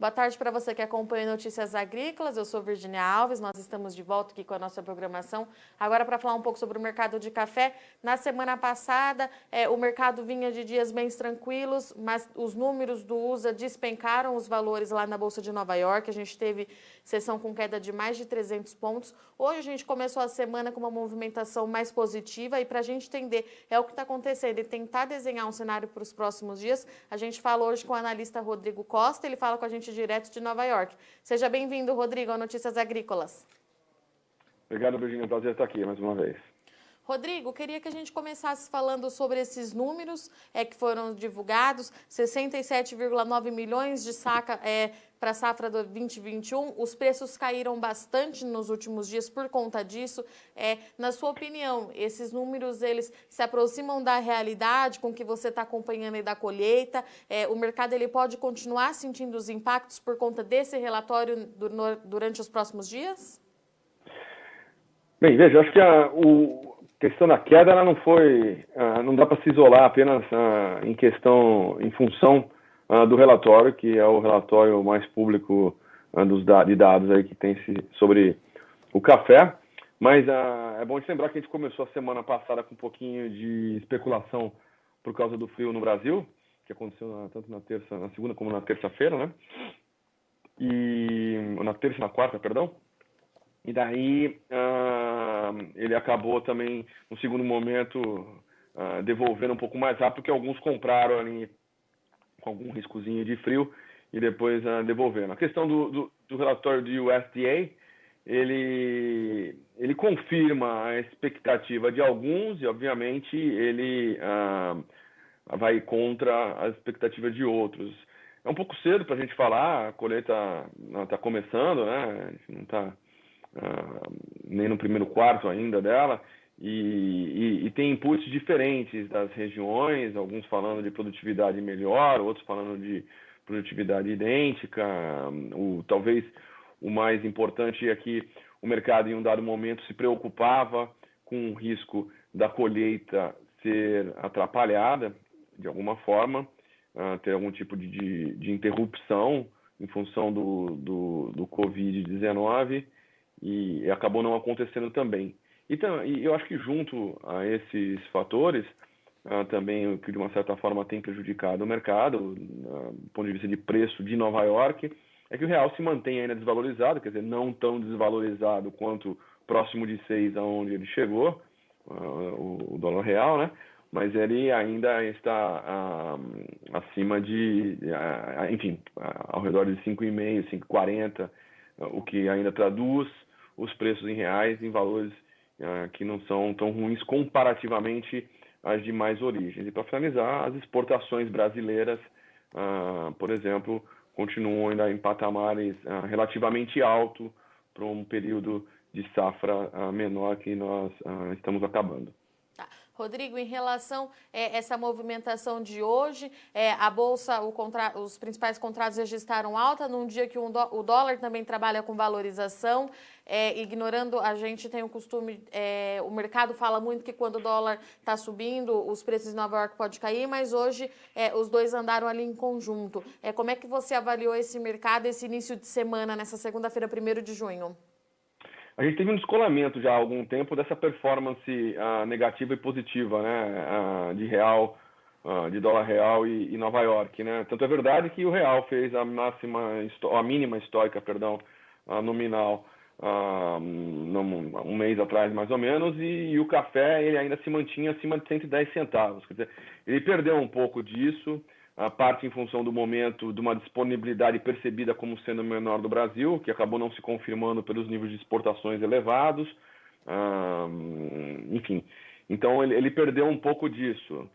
Boa tarde para você que acompanha Notícias Agrícolas. Eu sou Virginia Alves. Nós estamos de volta aqui com a nossa programação. Agora para falar um pouco sobre o mercado de café. Na semana passada, o mercado vinha de dias bem tranquilos, mas os números do USA despencaram os valores lá na Bolsa de Nova York. A gente teve sessão com queda de mais de 300 pontos. Hoje a gente começou a semana com uma movimentação mais positiva e para a gente entender o que está acontecendo e tentar desenhar um cenário para os próximos dias, a gente fala hoje com o analista Rodrigo Costa. Ele fala com a gente direto de Nova York. Seja bem-vindo, Rodrigo, a Notícias Agrícolas. Obrigado, Virginia. Prazer estar aqui mais uma vez. Rodrigo, queria que a gente começasse falando sobre esses números que foram divulgados, 67,9 milhões de saca para a safra do 2021. Os preços caíram bastante nos últimos dias por conta disso. Na sua opinião, esses números eles se aproximam da realidade com que você está acompanhando aí da colheita? O mercado ele pode continuar sentindo os impactos por conta desse relatório durante os próximos dias? Bem, veja, acho que a questão da queda ela não foi, não dá para se isolar apenas em função do relatório, que é o relatório mais público de dados aí que tem sobre o café, mas é bom te lembrar que a gente começou a semana passada com um pouquinho de especulação por causa do frio no Brasil, que aconteceu tanto na segunda como na terça-feira, né? Na terça e na quarta, perdão. E daí ele acabou também, no segundo momento, devolvendo um pouco mais rápido, porque alguns compraram ali com algum riscozinho de frio e depois devolveram. A questão do relatório do USDA, ele confirma a expectativa de alguns e, obviamente, ele vai contra a expectativa de outros. É um pouco cedo para a gente falar, a colheita está começando, né? A gente não está nem no primeiro quarto ainda dela, e tem inputs diferentes das regiões, alguns falando de produtividade melhor, outros falando de produtividade idêntica. Talvez o mais importante é que o mercado em um dado momento se preocupava com o risco da colheita ser atrapalhada de alguma forma, ter algum tipo de interrupção em função do Covid-19, e acabou não acontecendo também. E eu acho que junto a esses fatores, também o que de uma certa forma tem prejudicado o mercado, do ponto de vista de preço de Nova York, é que o real se mantém ainda desvalorizado, quer dizer, não tão desvalorizado quanto próximo de 6, aonde ele chegou, o dólar real, né? Mas ele ainda está acima enfim, ao redor de 5,5, 5,40, o que ainda traduz os preços em reais em valores que não são tão ruins comparativamente às demais origens. E para finalizar, as exportações brasileiras, por exemplo, continuam ainda em patamares relativamente altos para um período de safra menor que nós estamos acabando. Rodrigo, em relação a essa movimentação de hoje, a Bolsa, os principais contratos registraram alta num dia que o dólar também trabalha com valorização, ignorando, a gente tem o costume, o mercado fala muito que quando o dólar está subindo, os preços em Nova York podem cair, mas hoje os dois andaram ali em conjunto. Como é que você avaliou esse mercado, esse início de semana, nessa segunda-feira, 1º de junho? A gente teve um descolamento já há algum tempo dessa performance negativa e positiva, né, de dólar real e Nova York, né? Tanto é verdade que o real fez a mínima histórica, perdão, nominal, um mês atrás mais ou menos, e o café ele ainda se mantinha acima de 110 centavos. Quer dizer, ele perdeu um pouco disso, a parte em função do momento de uma disponibilidade percebida como sendo menor do Brasil, que acabou não se confirmando pelos níveis de exportações elevados, enfim. Então ele perdeu um pouco disso.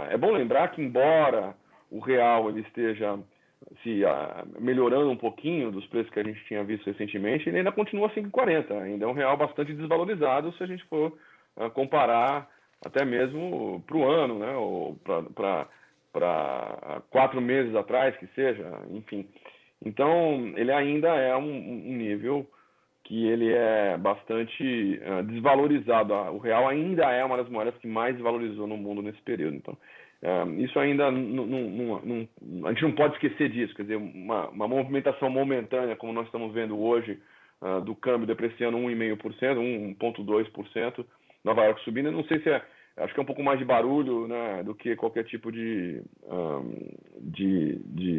É bom lembrar que, embora o real ele esteja melhorando um pouquinho dos preços que a gente tinha visto recentemente, ele ainda continua 5,40, ainda é um real bastante desvalorizado se a gente for comparar até mesmo para o ano, né, ou para 4 meses atrás, que seja, enfim. Então, ele ainda é um nível que ele é bastante desvalorizado. O real ainda é uma das moedas que mais valorizou no mundo nesse período. Então, Isso ainda a gente não pode esquecer disso, quer dizer, uma movimentação momentânea, como nós estamos vendo hoje, do câmbio depreciando 1,5%, 1,2%, Nova York subindo. Eu não sei se acho que é um pouco mais de barulho, né, do que qualquer tipo de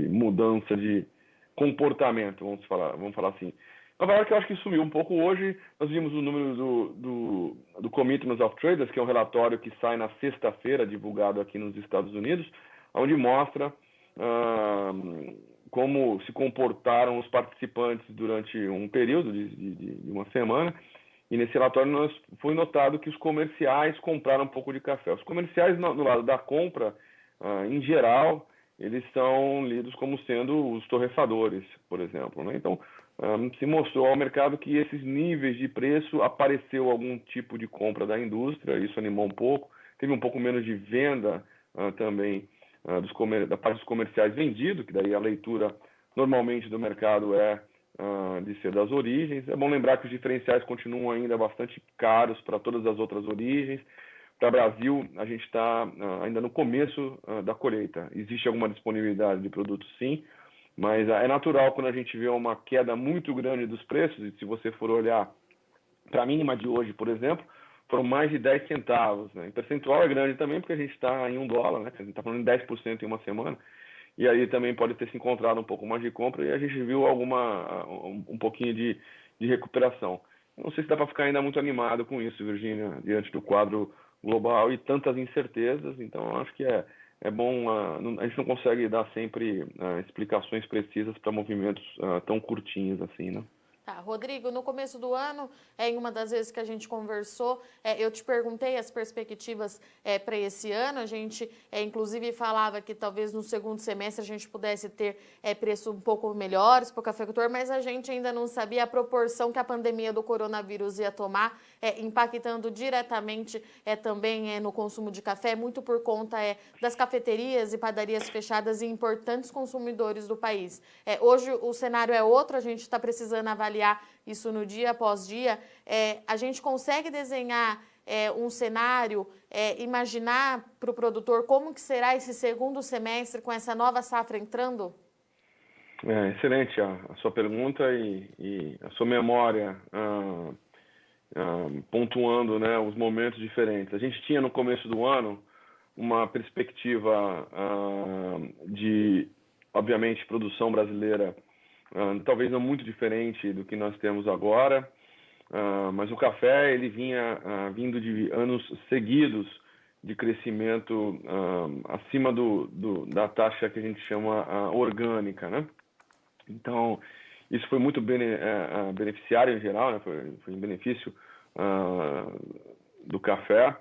mudança de comportamento, vamos falar assim. Nova York eu acho que sumiu um pouco hoje. Nós vimos o número do Commitments of Traders, que é um relatório que sai na sexta-feira, divulgado aqui nos Estados Unidos, onde mostra como se comportaram os participantes durante um período de uma semana. E nesse relatório foi notado que os comerciais compraram um pouco de café. Os comerciais, no lado da compra, em geral, eles são lidos como sendo os torrefadores, por exemplo, né? Então, se mostrou ao mercado que esses níveis de preço apareceu algum tipo de compra da indústria, isso animou um pouco. Teve um pouco menos de venda também da parte dos comerciais vendido, que daí a leitura normalmente do mercado é de ser das origens. É bom lembrar que os diferenciais continuam ainda bastante caros para todas as outras origens. Para o Brasil, a gente está ainda no começo da colheita. Existe alguma disponibilidade de produtos, sim, mas é natural quando a gente vê uma queda muito grande dos preços, e se você for olhar para a mínima de hoje, por exemplo, foram mais de 10 centavos. Né? Em percentual é grande também, porque a gente está em $1, né? A gente está falando em 10% em uma semana, e aí também pode ter se encontrado um pouco mais de compra, e a gente viu um pouquinho de recuperação. Não sei se dá para ficar ainda muito animado com isso, Virgínia, diante do quadro global e tantas incertezas. Então acho que é bom, a gente não consegue dar sempre explicações precisas para movimentos tão curtinhos assim, né? Tá, Rodrigo, no começo do ano, em uma das vezes que a gente conversou, eu te perguntei as perspectivas para esse ano. A gente, inclusive, falava que talvez no segundo semestre a gente pudesse ter preços um pouco melhores para o cafeicultor, mas a gente ainda não sabia a proporção que a pandemia do coronavírus ia tomar, impactando diretamente também no consumo de café, muito por conta das cafeterias e padarias fechadas e importantes consumidores do país. Hoje o cenário é outro, a gente está precisando avaliar isso no dia após dia. A gente consegue desenhar um cenário, imaginar para o produtor como que será esse segundo semestre com essa nova safra entrando? Excelente a sua pergunta e a sua memória pontuando, né, os momentos diferentes. A gente tinha no começo do ano uma perspectiva de, obviamente, produção brasileira talvez não muito diferente do que nós temos agora, mas o café ele vinha vindo de anos seguidos de crescimento acima da taxa que a gente chama orgânica, né? Então, isso foi muito beneficiário em geral, né? Foi em benefício do café.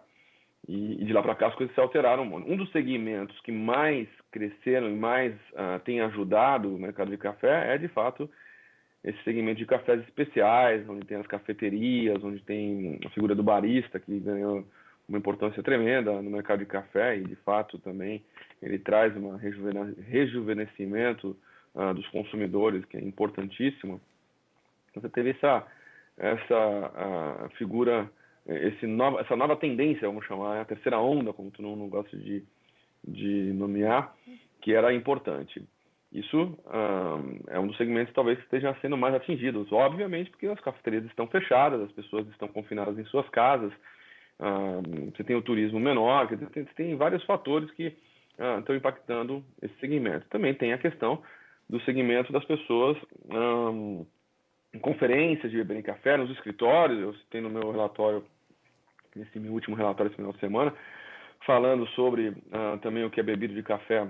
E de lá para cá as coisas se alteraram. Um dos segmentos que mais cresceram e mais tem ajudado o mercado de café é, de fato, esse segmento de cafés especiais, onde tem as cafeterias, onde tem a figura do barista, que ganhou uma importância tremenda no mercado de café, e, de fato, também ele traz um rejuvenescimento dos consumidores, que é importantíssimo. Você teve essa figura, essa nova tendência, vamos chamar, a terceira onda, como tu não gosta de nomear, que era importante. Isso é um dos segmentos talvez que esteja sendo mais atingidos, obviamente porque as cafeterias estão fechadas, as pessoas estão confinadas em suas casas, você tem o turismo menor, você tem vários fatores que estão impactando esse segmento. Também tem a questão do segmento das pessoas em conferências de beberem café, nos escritórios. Eu citei no meu relatório, nesse meu último relatório esse final de semana, falando sobre também o que é bebido de café,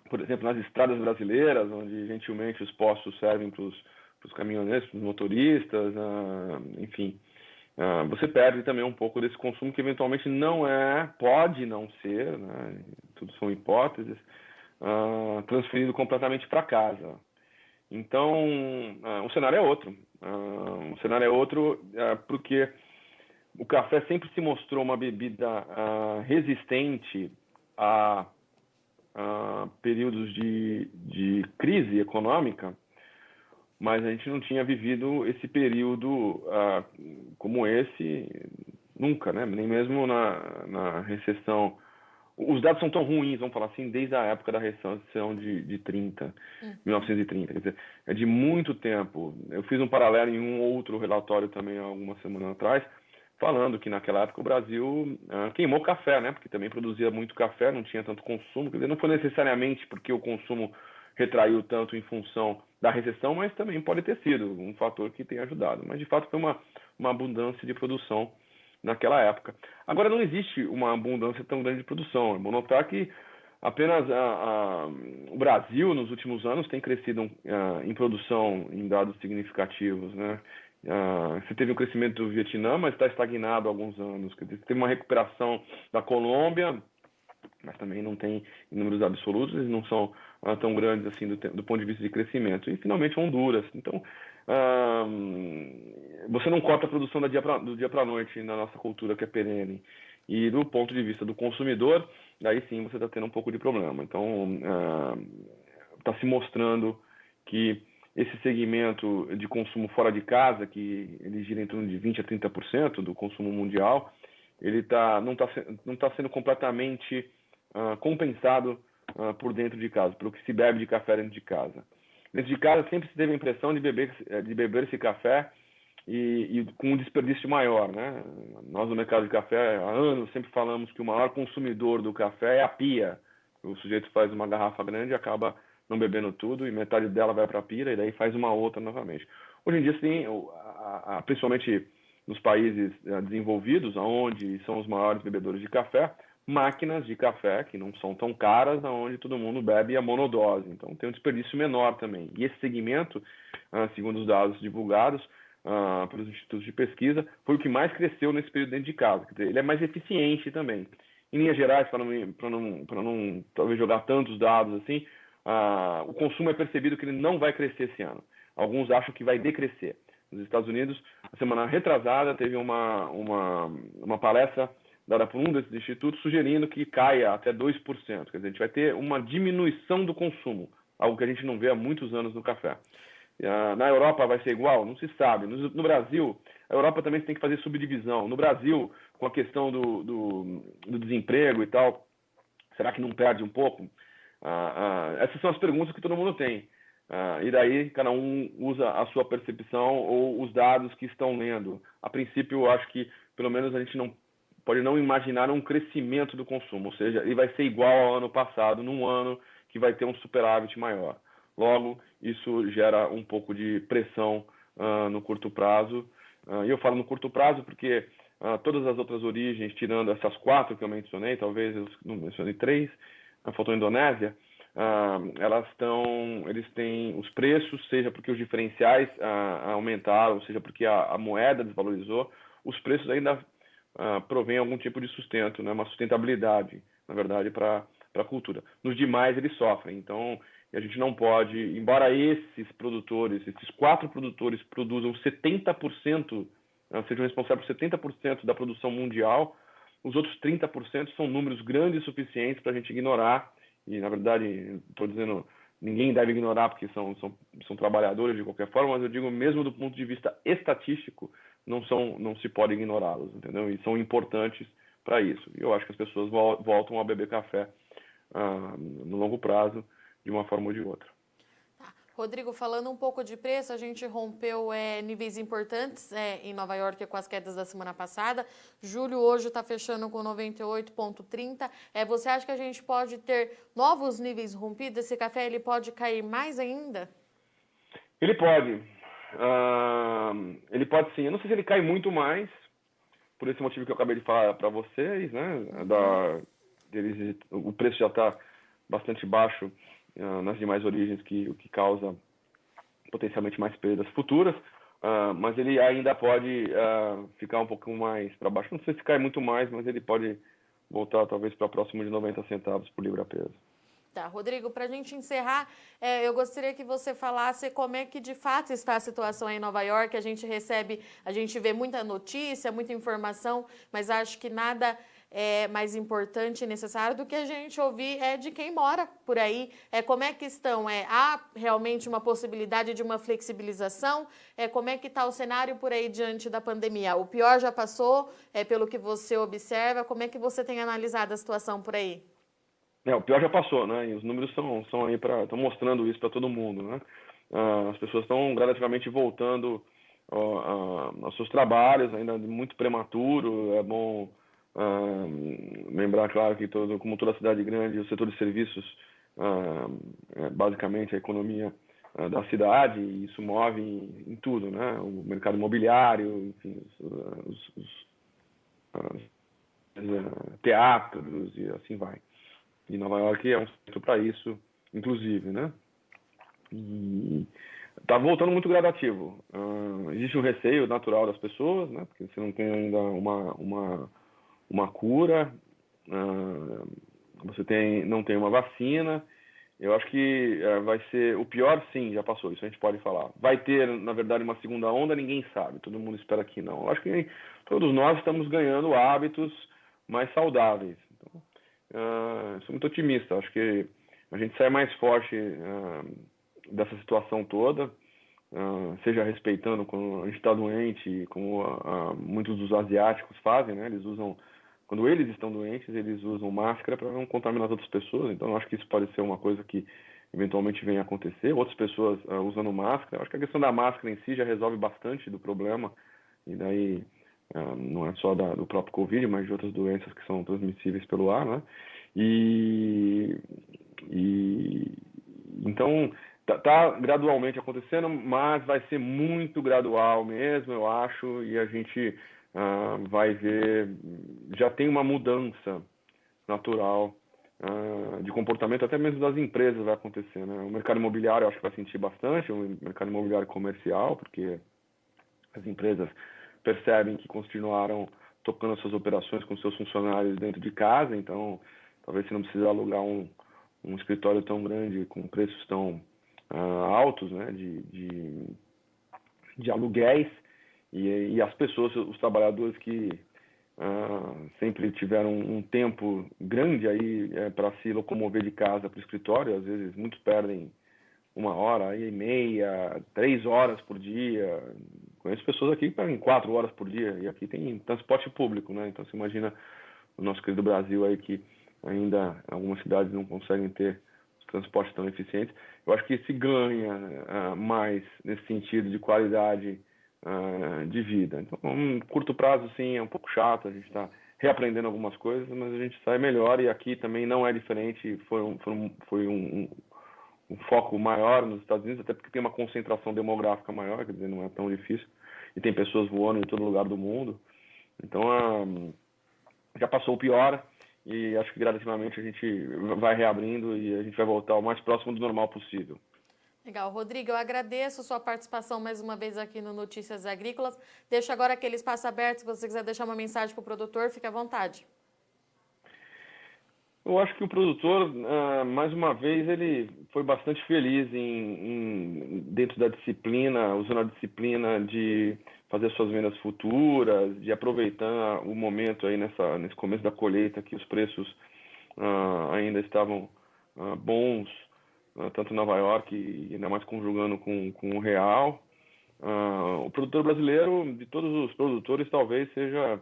por exemplo, nas estradas brasileiras, onde gentilmente os postos servem para os caminhoneiros, para os motoristas, enfim. Você perde também um pouco desse consumo que eventualmente pode não ser, né, tudo são hipóteses, transferido completamente para casa. Então, o cenário é outro. O cenário é outro porque o café sempre se mostrou uma bebida resistente a períodos de crise econômica, mas a gente não tinha vivido esse período como esse nunca, né? Nem mesmo na recessão os dados são tão ruins, vamos falar assim, desde a época da recessão de 1930, quer dizer, é de muito tempo. Eu fiz um paralelo em um outro relatório também, há algumas semanas atrás, falando que naquela época o Brasil queimou café, né? Porque também produzia muito café, não tinha tanto consumo, quer dizer, não foi necessariamente porque o consumo retraiu tanto em função da recessão, mas também pode ter sido um fator que tem ajudado. Mas de fato foi uma abundância de produção naquela época. Agora não existe uma abundância tão grande de produção. É bom notar que apenas o Brasil nos últimos anos tem crescido em produção em dados significativos, né? Você teve um crescimento do Vietnã, mas está estagnado há alguns anos. Quer dizer, teve uma recuperação da Colômbia, mas também não tem em números absolutos, eles não são tão grandes assim do ponto de vista de crescimento. E finalmente Honduras. Então, você não corta a produção do dia para a noite na nossa cultura, que é perene. E do ponto de vista do consumidor, daí sim você está tendo um pouco de problema. Então, está se mostrando que esse segmento de consumo fora de casa, que ele gira em torno de 20% a 30% do consumo mundial, ele não está sendo completamente compensado por dentro de casa, pelo que se bebe de café dentro de casa. Dentro de casa sempre se teve a impressão de beber esse café e com um desperdício maior, né? Nós no mercado de café há anos sempre falamos que o maior consumidor do café é a pia. O sujeito faz uma garrafa grande e acaba não bebendo tudo e metade dela vai para a pia e daí faz uma outra novamente. Hoje em dia sim, principalmente nos países desenvolvidos, onde são os maiores bebedores de café, máquinas de café que não são tão caras, onde todo mundo bebe a monodose. Então tem um desperdício menor também. E esse segmento, segundo os dados divulgados pelos institutos de pesquisa, foi o que mais cresceu nesse período dentro de casa. Quer dizer, ele é mais eficiente também. Em linhas gerais, para não talvez jogar tantos dados assim, o consumo é percebido que ele não vai crescer esse ano. Alguns acham que vai decrescer. Nos Estados Unidos, a semana retrasada, teve uma palestra dada por um desses institutos sugerindo que caia até 2%. Quer dizer, a gente vai ter uma diminuição do consumo, algo que a gente não vê há muitos anos no café. Na Europa vai ser igual? Não se sabe. No Brasil, a Europa também tem que fazer subdivisão. No Brasil, com a questão do desemprego e tal, será que não perde um pouco? Essas são as perguntas que todo mundo tem. E daí cada um usa a sua percepção ou os dados que estão lendo. A princípio, eu acho que pelo menos a gente não pode não imaginar um crescimento do consumo, ou seja, ele vai ser igual ao ano passado, num ano que vai ter um superávit maior. Logo, isso gera um pouco de pressão no curto prazo. E eu falo no curto prazo porque todas as outras origens, tirando essas 4 que eu mencionei, talvez eu não mencionei 3, faltou a Indonésia, eles têm os preços, seja porque os diferenciais aumentaram, seja porque a moeda desvalorizou, os preços ainda provém algum tipo de sustento, né? Uma sustentabilidade, na verdade, para a cultura. Nos demais, eles sofrem. Então, a gente não pode, embora esses 4 produtores produzam 70%, sejam responsáveis por 70% da produção mundial, os outros 30% são números grandes o suficientes para a gente ignorar. E, na verdade, estou dizendo, ninguém deve ignorar porque são trabalhadores de qualquer forma, mas eu digo mesmo do ponto de vista estatístico, não se pode ignorá-los, entendeu? E são importantes para isso. E eu acho que as pessoas voltam a beber café no longo prazo, de uma forma ou de outra. Rodrigo, falando um pouco de preço, a gente rompeu níveis importantes em Nova York com as quedas da semana passada. Julho hoje está fechando com 98,30. Você acha que a gente pode ter novos níveis rompidos? Esse café ele pode cair mais ainda? Ele pode. Ele pode sim. Eu não sei se ele cai muito mais, por esse motivo que eu acabei de falar para vocês, né? O preço já está bastante baixo nas demais origens, o que causa potencialmente mais perdas futuras, mas ele ainda pode ficar um pouco mais para baixo. Não sei se cai muito mais, mas ele pode voltar talvez para próximo de 90 centavos por libra-peso. Tá, Rodrigo, para a gente encerrar, eu gostaria que você falasse como é que de fato está a situação aí em Nova York. A gente vê muita notícia, muita informação, mas acho que nada mais importante e necessário do que a gente ouvir de quem mora por aí. Como é que estão? Há realmente uma possibilidade de uma flexibilização? Como é que está o cenário por aí diante da pandemia? O pior já passou, pelo que você observa? Como é que você tem analisado a situação por aí? O pior já passou, né? E os números são aí estão mostrando isso para todo mundo, né? As pessoas estão gradativamente voltando aos seus trabalhos, ainda muito prematuro. É bom lembrar, claro, que como toda cidade grande, o setor de serviços é basicamente a economia da cidade, e isso move em tudo, né? O mercado imobiliário, enfim, teatros e assim vai. E Nova York é um centro para isso, inclusive, né? E está voltando muito gradativo. Existe um receio natural das pessoas, né? Porque você não tem ainda uma cura, você não tem uma vacina. Eu acho que vai ser o pior, sim, já passou, isso a gente pode falar. Vai ter, na verdade, uma segunda onda, ninguém sabe, todo mundo espera que não. Eu acho que todos nós estamos ganhando hábitos mais saudáveis. Então, sou muito otimista, acho que a gente sai mais forte dessa situação toda, seja respeitando quando a gente está doente, como muitos dos asiáticos fazem, né? Quando eles estão doentes, eles usam máscara para não contaminar as outras pessoas. Então, eu acho que isso pode ser uma coisa que eventualmente venha a acontecer. Outras pessoas usando máscara. Eu acho que a questão da máscara em si já resolve bastante do problema. E daí, não é só do próprio Covid, mas de outras doenças que são transmissíveis pelo ar, né? Então, tá gradualmente acontecendo, mas vai ser muito gradual mesmo, eu acho, e a gente vai ver, já tem uma mudança natural de comportamento, até mesmo das empresas vai acontecer, né? O mercado imobiliário eu acho que vai sentir bastante, o mercado imobiliário comercial, porque as empresas percebem que continuaram tocando as suas operações com seus funcionários dentro de casa, então talvez você não precise alugar um escritório tão grande com preços tão altos, né, de aluguéis, e as pessoas, os trabalhadores que sempre tiveram um tempo grande aí para se locomover de casa para o escritório, às vezes muitos perdem 1 hora e meia, 3 horas por dia. Conheço pessoas aqui que perdem 4 horas por dia, e aqui tem transporte público, né? Então você imagina o nosso querido Brasil aí, que ainda algumas cidades não conseguem ter os transportes tão eficientes. Eu acho que se ganha mais nesse sentido de qualidade de vida. Então, curto prazo, sim, é um pouco chato, a gente está reaprendendo algumas coisas, mas a gente sai melhor, e aqui também não é diferente. Foi um foco maior nos Estados Unidos, até porque tem uma concentração demográfica maior, quer dizer, não é tão difícil, e tem pessoas voando em todo lugar do mundo. Então, já passou o pior, e acho que gradativamente a gente vai reabrindo e a gente vai voltar o mais próximo do normal possível. Legal. Rodrigo, eu agradeço sua participação mais uma vez aqui no Notícias Agrícolas. Deixo agora aquele espaço aberto, se você quiser deixar uma mensagem para o produtor, fique à vontade. Eu acho que o produtor, mais uma vez, ele foi bastante feliz dentro da disciplina, usando a disciplina de fazer suas vendas futuras, de aproveitar o momento aí nesse começo da colheita, que os preços ainda estavam bons, tanto em Nova York e ainda mais conjugando com o real. O produtor brasileiro, de todos os produtores, talvez seja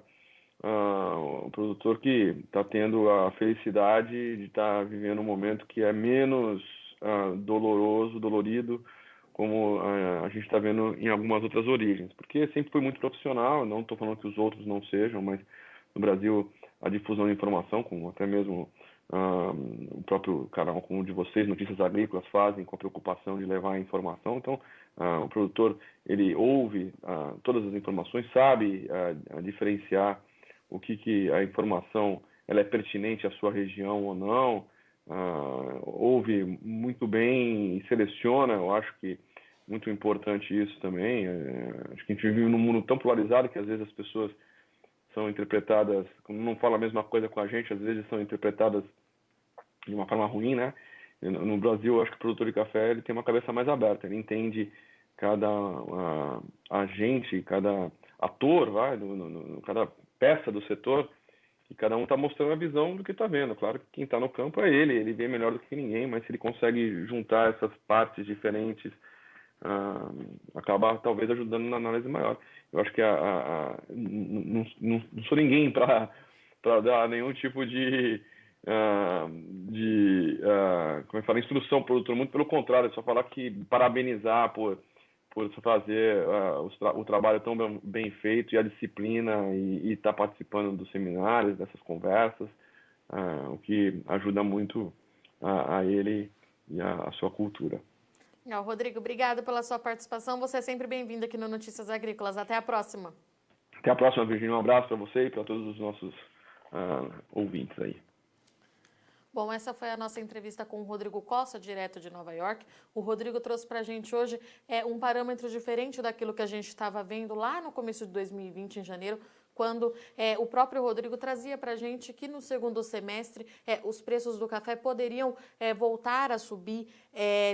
o produtor que está tendo a felicidade de estar vivendo um momento que é menos dolorido, como a gente está vendo em algumas outras origens, porque sempre foi muito profissional. Não estou falando que os outros não sejam, mas no Brasil a difusão de informação, como até mesmo o próprio canal como o de vocês, Notícias Agrícolas, fazem com a preocupação de levar a informação. Então, o produtor, ele ouve todas as informações, sabe diferenciar o que a informação ela é pertinente à sua região ou não, ouve muito bem e seleciona. Eu acho que muito importante isso também. Acho que a gente vive num mundo tão polarizado que às vezes as pessoas são interpretadas, como não falam a mesma coisa com a gente, às vezes são interpretadas de uma forma ruim, né? No Brasil, eu acho que o produtor de café ele tem uma cabeça mais aberta, ele entende cada agente, cada ator, cada peça do setor, E cada um está mostrando a visão do que está vendo. Claro que quem está no campo é ele vê melhor do que ninguém, mas se ele consegue juntar essas partes diferentes, acaba talvez ajudando na análise maior. Eu acho que não sou ninguém para dar nenhum tipo de como é que fala, instrução para o produtor, muito pelo contrário, é só falar que parabenizar por fazer o trabalho tão bem feito e a disciplina e estar participando dos seminários, dessas conversas, o que ajuda muito a ele e a sua cultura. Legal, Rodrigo, obrigada pela sua participação. Você é sempre bem-vindo aqui no Notícias Agrícolas. Até a próxima. Até a próxima, Virginia. Um abraço para você e para todos os nossos ouvintes aí. Bom, essa foi a nossa entrevista com o Rodrigo Costa, direto de Nova York. O Rodrigo trouxe para a gente hoje um parâmetro diferente daquilo que a gente estava vendo lá no começo de 2020, em janeiro, quando o próprio Rodrigo trazia para a gente que no segundo semestre os preços do café poderiam voltar a subir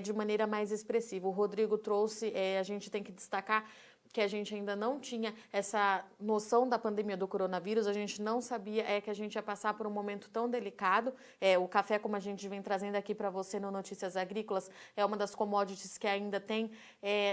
de maneira mais expressiva. O Rodrigo trouxe, a gente tem que destacar, que a gente ainda não tinha essa noção da pandemia do coronavírus, a gente não sabia que a gente ia passar por um momento tão delicado. O café, como a gente vem trazendo aqui para você no Notícias Agrícolas, é uma das commodities que ainda tem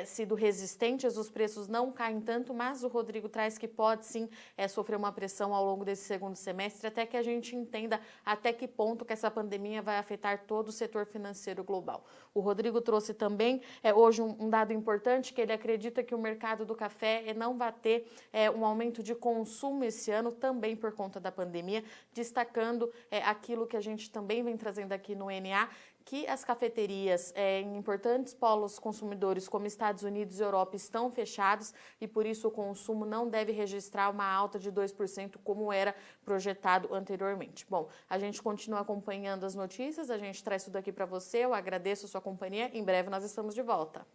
sido resistentes, os preços não caem tanto, mas o Rodrigo traz que pode sim sofrer uma pressão ao longo desse segundo semestre, até que a gente entenda até que ponto que essa pandemia vai afetar todo o setor financeiro global. O Rodrigo trouxe também hoje um dado importante, que ele acredita que o mercado do café não vai ter um aumento de consumo esse ano, também por conta da pandemia, destacando aquilo que a gente também vem trazendo aqui no NA, que as cafeterias em importantes polos consumidores como Estados Unidos e Europa estão fechados e por isso o consumo não deve registrar uma alta de 2% como era projetado anteriormente. Bom, a gente continua acompanhando as notícias, a gente traz tudo aqui para você, eu agradeço a sua companhia, em breve nós estamos de volta.